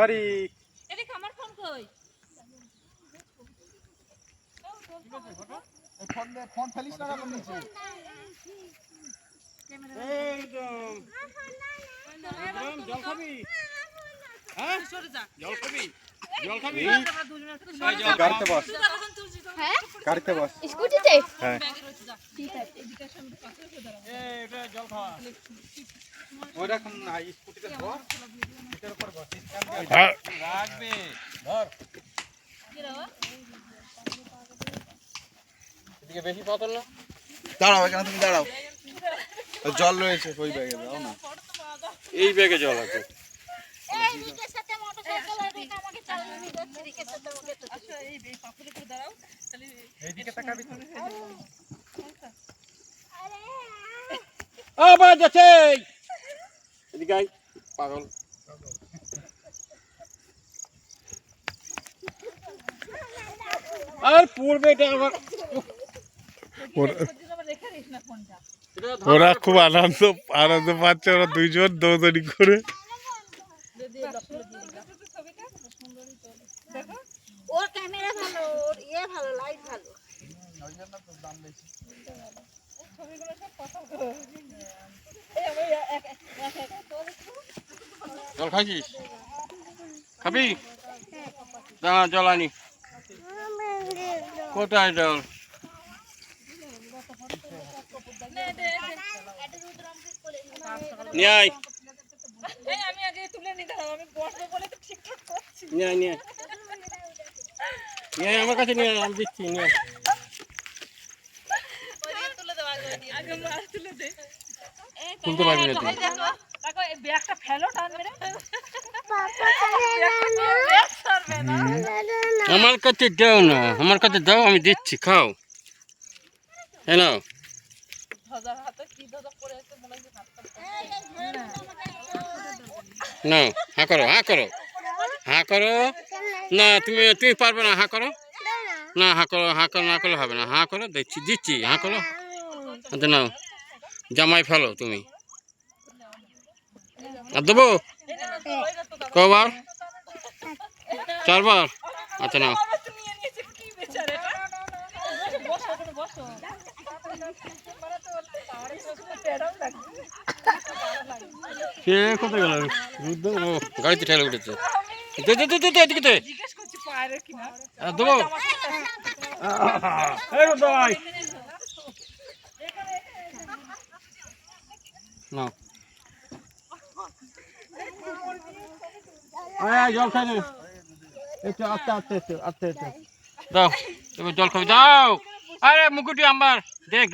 আরে এদিকে আমার ফোন কই? ফোন ফেলিস না কেন নিচে? জল খাবি? হ্যাঁ জল খাবি? জল খাবি? গাড়িতে বস। হ্যাঁ গাড়িতে বস। স্কুটিতে? হ্যাঁ ঠিক আছে এদিকে এসে আমি পাশে দাঁড়াও। এটা জল খাওয়া। ওই রকম না স্কুটিতে বস। এটার উপর বস। রাখবে। ধর। কি রে বাবা? এদিকে বেশি পাতল না? দাঁড়াও এখানে, তুমি দাঁড়াও। জল রয়েছে ওই ব্যাগে, দাও না। এই ব্যাগে জল আছে। এই রিকের সাথে মোটরসাইকেল এদিকে আমাকে চালিয়ে নিয়ে যাচ্ছে রিকের সাথে আমাকে তো। আচ্ছা এই পাপুর উপর দাঁড়াও তাহলে এইদিকে তাকাবি তো। আবার যাচ্ছে। এদিকে আয় পাগল। আর পড়বে এটা আবার। ওরা খুব আনন্দ পাচ্ছে, ওরা দুইজন দৌড়দৌড়ি করে। ওর ক্যামেরা ভালো, ওর ভালো, লাইট ভালো। জল খাইছিস? খাবি? দাঁড়া জল আনি। কোথায় জল? নিয়ে আয়। আমি আগে তুলে নিতে হবে, আমি বসবো বলে তো ঠিকঠাক করছি। নিয়ে আয়, নিয়ে আয়। নিয়ে আয় আমার কাছে নিয়ে আয়, আমি দিচ্ছি নিয়ে আয়। তুলে দেবো আগে মাছ তুলে দে। তুলতে পারবি না তুই। দেখো দেখো এই ব্যাগটা ফেলো টান মেরে। আমার কাছে দাও না, আমার কাছে দাও, আমি দিচ্ছি, খাও। হ্যাঁ নাও। ধজার হাতে কি ধজা পড়ে আছে মনে হচ্ছে হাতটা। নাও, হাঁ করো, হাঁ করো, হাঁ করো। না তুমি পারবে না, হাঁ করো। না হাঁ করো, হাঁ করো না করলে হবে না, হাঁ করো, দিচ্ছি দিচ্ছি, হাঁ করো। আচ্ছা নাও, জামাই ফেলো তুমি। আর দেবো কবার? 4 বার? আচ্ছা নাও। সে কোথায় গেল? ও গাড়িতে ঠেলে উঠেছে। এদিকে দেবো। নাও জল খাই না একটু আস্তে আস্তে আস্তে আস্তে দাও। এবার জল খাবি, দাও। আরে মুকুটি আমার দেখ।